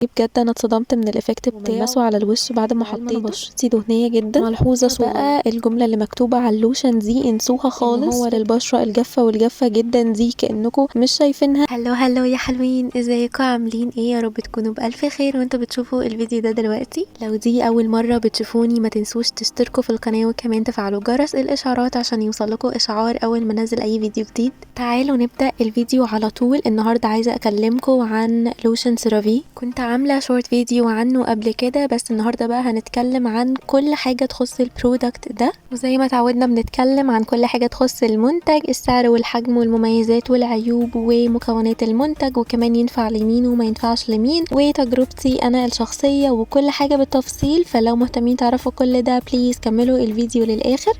بجد انا اتصدمت من الايفكت بتاعه على الوش بعد ما حطيته. بشرتي دهنيه جدا. ملحوظه بقى الجمله اللي مكتوبه على اللوشن دي انسوها خالص، هو للبشره الجافه والجافه جدا دي كانكم مش شايفينها. هلو يا حلوين، ازيكم عاملين ايه؟ يا رب تكونوا بالف خير وانتوا بتشوفوا الفيديو ده دلوقتي. لو دي اول مره بتشوفوني ما تنسوش تشتركوا في القناه وكمان تفعلوا جرس الاشعارات عشان يوصلكم اشعار اول ما انزل اي فيديو جديد. تعالوا نبدا الفيديو على طول. النهارده عايزه اكلمكم عن لوشن سيرافي. كنت عامله شورت فيديو عنه قبل كده، بس النهارده بقى هنتكلم عن كل حاجه تخص البرودكت ده، وزي ما تعودنا بنتكلم عن كل حاجه تخص المنتج، السعر والحجم والمميزات والعيوب ومكونات المنتج، وكمان ينفع لمين وما ينفعش لمين، وتجربتي انا الشخصيه وكل حاجه بالتفصيل. فلو مهتمين تعرفوا كل ده بليز كملوا الفيديو للاخر.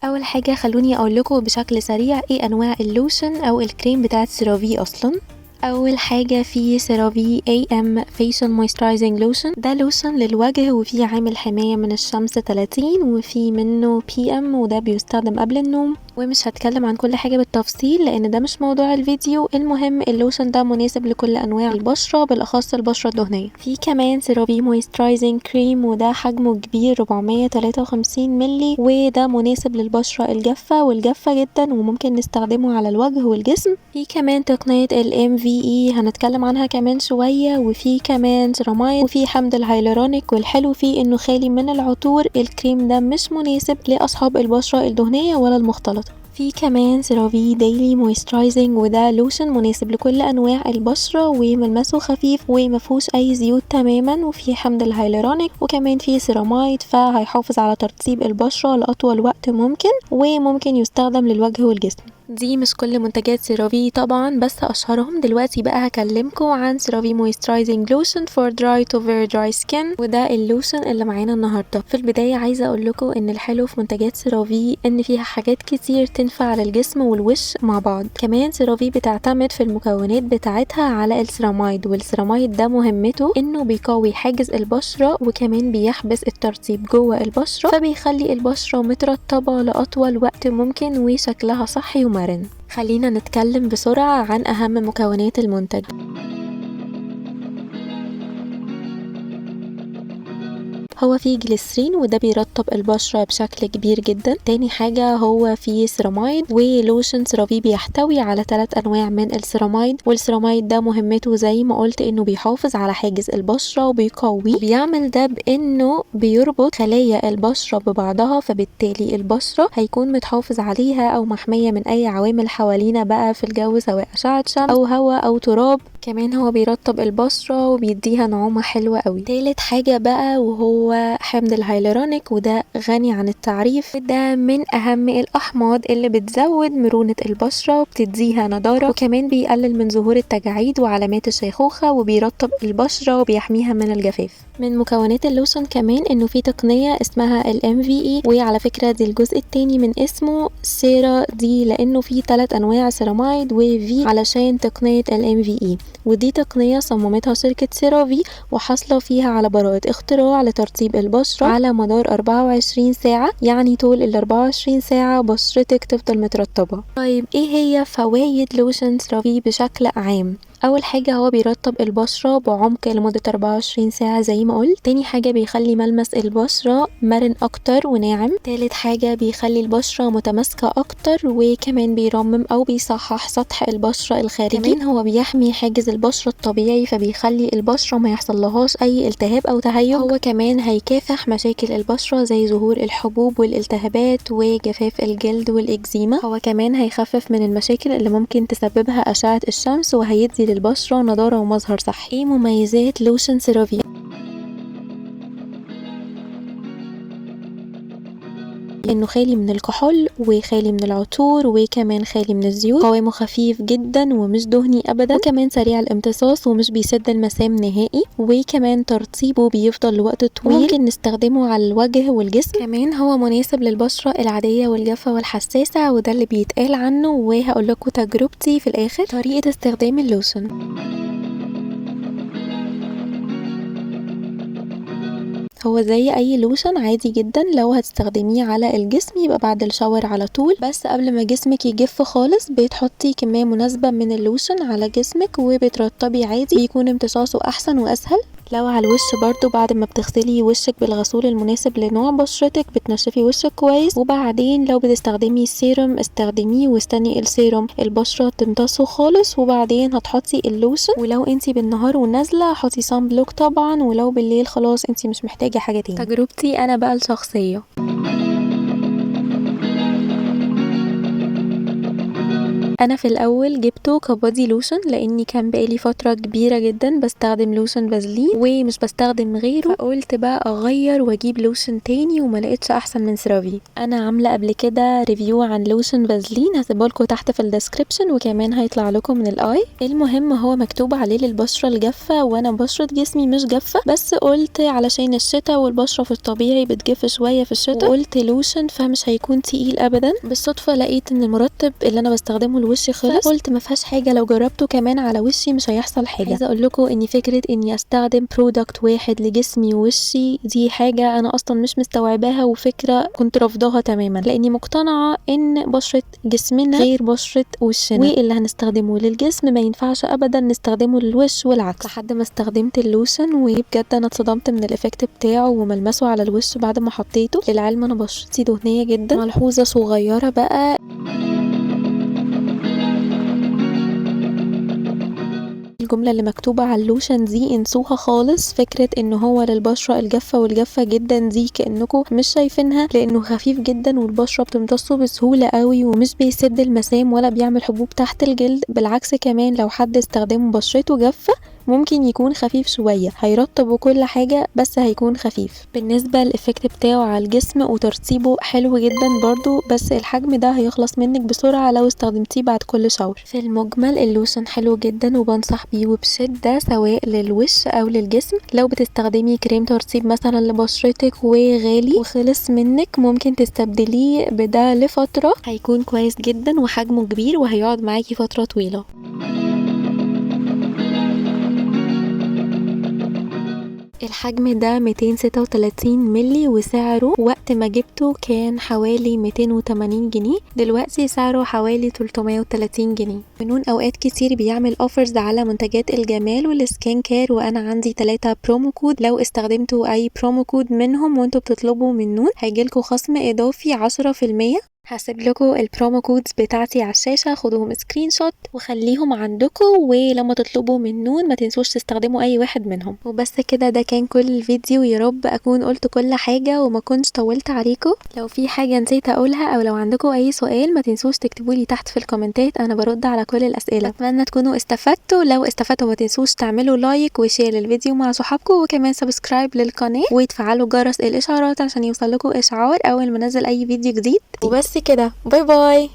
اول حاجه خلوني اقول لكم بشكل سريع ايه انواع اللوشن او الكريم بتاعت سيرافي اصلا. اول حاجه في سيرافي AM Facial Moisturizing Lotion. ده لوشن للوجه وفيه عامل حمايه من الشمس 30، وفي منه PM وده بيستخدم قبل النوم. ومش هتكلم عن كل حاجه بالتفصيل لان ده مش موضوع الفيديو. المهم اللوشن ده مناسب لكل انواع البشره، بالاخص البشره الدهنيه. في كمان سيرافي مويسترايزنج كريم، وده حجمه كبير 453 مللي، وده مناسب للبشره الجافه والجافه جدا وممكن نستخدمه على الوجه والجسم. في كمان تقنيه MVE هنتكلم عنها كمان شويه، وفي كمان سيرامايد، وفي حمض الهيلورونيك. والحلو فيه انه خالي من العطور. الكريم ده مش مناسب لاصحاب البشره الدهنيه ولا المختلطه. في كمان سيرافي ديلي مويسترايزنج، وده لوشن مناسب لكل انواع البشره وملمسه خفيف ومفهوش اي زيوت تماما، وفي حمض الهيلورونيك وكمان في سيرامايد، فهيحافظ على ترطيب البشره لاطول وقت ممكن، وممكن يستخدم للوجه والجسم. دي مش كل منتجات سيرافي طبعا، بس اشهرهم. دلوقتي بقى هكلمكم عن سيرافي مويسترايزنج لوشن فور دراي تو فيري دراي سكين، وده اللوشن اللي معانا النهارده. في البدايه عايزه اقول لكم ان الحلو في منتجات سيرافي ان فيها حاجات كتير تنفع للجسم والوش مع بعض. كمان سيرافي بتعتمد في المكونات بتاعتها على السيرامايد، والسيرامايد ده مهمته انه بيقوي حاجز البشره وكمان بيحبس الترطيب جوه البشره، فبيخلي البشره مترطبه لاطول وقت ممكن وشكلها صحي ومرن. خلينا نتكلم بسرعة عن أهم مكونات المنتج. هو فيه جليسرين وده بيرطب البشرة بشكل كبير جدا. تاني حاجة هو فيه سيرامايد، ولوشن سيرافي بيحتوي على 3 أنواع من السيرامايد. والسيرامايد ده مهمته زي ما قلت انه بيحافظ على حاجز البشرة وبيقوي، وبيعمل ده بانه بيربط خلايا البشرة ببعضها، فبالتالي البشرة هيكون متحافظ عليها او محمية من اي عوامل حوالينا بقى في الجو، سواء اشعة شمس او هواء او تراب. كمان هو بيرطب البشرة وبيديها نعومة حلوة قوي. تالت حاجة بقى وهو حمض الهيلورونيك، وده غني عن التعريف. ده من اهم الاحماض اللي بتزود مرونة البشرة وبتديها نضارة، وكمان بيقلل من ظهور التجاعيد وعلامات الشيخوخة، وبيرطب البشرة وبيحميها من الجفاف. من مكونات اللوشن كمان انه في تقنية اسمها MVE، وعلى فكرة دي الجزء التاني من اسمه سيرا دي، لانه في 3 انواع سيرامايد وفي علشان تقنية MVE. ودي تقنية صممتها شركة سيرافي وحاصلة فيها على براءة اختراع لترطيب البشرة على مدار 24 ساعة، يعني طول ال 24 ساعة بشرتك تفضل مترطبة. طيب ايه هي فوائد لوشن سيرافي بشكل عام؟ اول حاجة هو بيرطب البشرة بعمق لمدة 24 ساعة زي ما قلت. تاني حاجة بيخلي ملمس البشرة مرن اكتر وناعم. تالت حاجة بيخلي البشرة متماسكة اكتر، وكمان بيرمم او بيصحح سطح البشرة الخارجي. كمان هو بيحمي حاجز البشرة الطبيعي، فبيخلي البشرة ما يحصلهاش اي التهاب او تهيج. هو كمان هيكافح مشاكل البشرة زي ظهور الحبوب والالتهابات وجفاف الجلد والاكزيما. هو كمان هيخفف من المشاكل اللي ممكن تسببها اشعة الشمس، وهيدي للبشرة نضارة ومظهر صحي. ايه مميزات لوشن سيرافي؟ انه خالي من الكحول وخالي من العطور وكمان خالي من الزيوت. قوامه خفيف جدا ومش دهني ابدا، وكمان سريع الامتصاص ومش بيسد المسام نهائي، وكمان ترطيبه بيفضل لوقت طويل. ممكن نستخدمه على الوجه والجسم. كمان هو مناسب للبشرة العادية والجافة والحساسة، وده اللي بيتقال عنه. وهقول لكم تجربتي في الاخر. طريقة استخدام اللوشن: هو زي اي لوشن عادي جدا، لو هتستخدميه على الجسم يبقى بعد الشاور على طول، بس قبل ما جسمك يجف خالص بتحطي كمية مناسبة من اللوشن على جسمك وبترطبي عادي، بيكون امتصاصه احسن واسهل. لو على الوش برضو بعد ما بتغسلي وشك بالغسول المناسب لنوع بشرتك بتنشفي وشك كويس، وبعدين لو بتستخدمي السيروم استخدميه واستني السيروم البشرة تمتصه خالص، وبعدين هتحطي اللوشن. ولو انتي بالنهار ونازلة حطي صن بلوك طبعا، ولو بالليل خلاص انتي مش محتاجة حاجة تاني. تجربتي انا بقى الشخصية، انا في الاول جبته كبادي لوشن لاني كان بقالي فتره كبيره جدا بستخدم لوشن فازلين ومش بستخدم غيره، فقلت بقى اغير واجيب لوشن تاني وما لقيتش احسن من سيرافي. انا عامله قبل كده ريفيو عن لوشن فازلين هسيبه لكم تحت في الديسكريبشن، وكمان هيطلع لكم من الاي. المهم هو مكتوب عليه للبشره الجافه، وانا بشره جسمي مش جافه، بس قلت علشان الشتاء والبشره في الطبيعي بتجف شويه في الشتاء، وقلت لوشن فمش هيكون تقيل ابدا. بالصدفه لقيت ان المرطب اللي انا بستخدمه وشي خلص، قلت ما فيهاش حاجه لو جربته كمان على وشي مش هيحصل حاجه. عايزه اقول لكم ان فكره اني استخدم برودكت واحد لجسمي ووشي دي حاجه انا اصلا مش مستوعباها، وفكره كنت رافضاها تماما لاني مقتنعه ان بشره جسمنا غير بشره وشنا، واللي هنستخدمه للجسم ما ينفعش ابدا نستخدمه للوش والعكس. لحد ما استخدمت اللوشن وبجد انا اتصدمت من الايفكت بتاعه وملمسه على الوش بعد ما حطيته. للعلم انا بشرتي دهنيه جدا. ملحوظه صغيره بقى، الجملة اللي مكتوبة على اللوشن دي انسوها خالص. فكرة ان هو للبشرة الجافة والجافة جدا دي كأنكم مش شايفينها، لانه خفيف جدا والبشرة بتمتصه بسهولة قوي ومش بيسد المسام ولا بيعمل حبوب تحت الجلد. بالعكس كمان لو حد استخدمه بشرته جافة ممكن يكون خفيف شوية، هيرطب وكل حاجة بس هيكون خفيف. بالنسبة للإفكت بتاعه على الجسم وترطيبه حلو جدا برضو، بس الحجم ده هيخلص منك بسرعة لو استخدمتيه بعد كل شاور. في المجمل اللوشن حلو جدا وبنصح بيه وبشدة سواء للوش أو للجسم. لو بتستخدمي كريم ترطيب مثلا لبشرتك وغالي وخلص منك ممكن تستبدليه بده لفترة، هيكون كويس جدا وحجمه كبير وهيقعد معاكي فترة طويلة. الحجم ده 236 ملي وسعره وقت ما جبته كان حوالي 280 جنيه، دلوقتي سعره حوالي 330 جنيه. بنون اوقات كتير بيعمل اوفرز على منتجات الجمال والسكين كير، وانا عندي 3 برومو كود، لو استخدمتوا اي برومو كود منهم وانتوا بتطلبوا من نون هيجيلكوا خصم اضافي 10%. هسيب لكم البرومو كودز بتاعتي على الشاشه، خدوهم سكرين شوت وخليهم عندكم، ولما تطلبوا من نون ما تنسوش تستخدموا اي واحد منهم. وبس كده، ده كان كل الفيديو. يا رب اكون قلت كل حاجه وما كنتش طولت عليكم. لو في حاجه نسيت اقولها او لو عندكم اي سؤال ما تنسوش تكتبوا لي تحت في الكومنتات، انا برد على كل الاسئله. اتمنى تكونوا استفدتوا. لو استفدتوا ما تنسوش تعملوا لايك وشير للفيديو مع صحابكم، وكمان سبسكرايب للقناه وتفعلوا جرس الاشعارات عشان يوصلكوا اشعار اول ما انزل اي فيديو جديد. وبس كده، باي باي.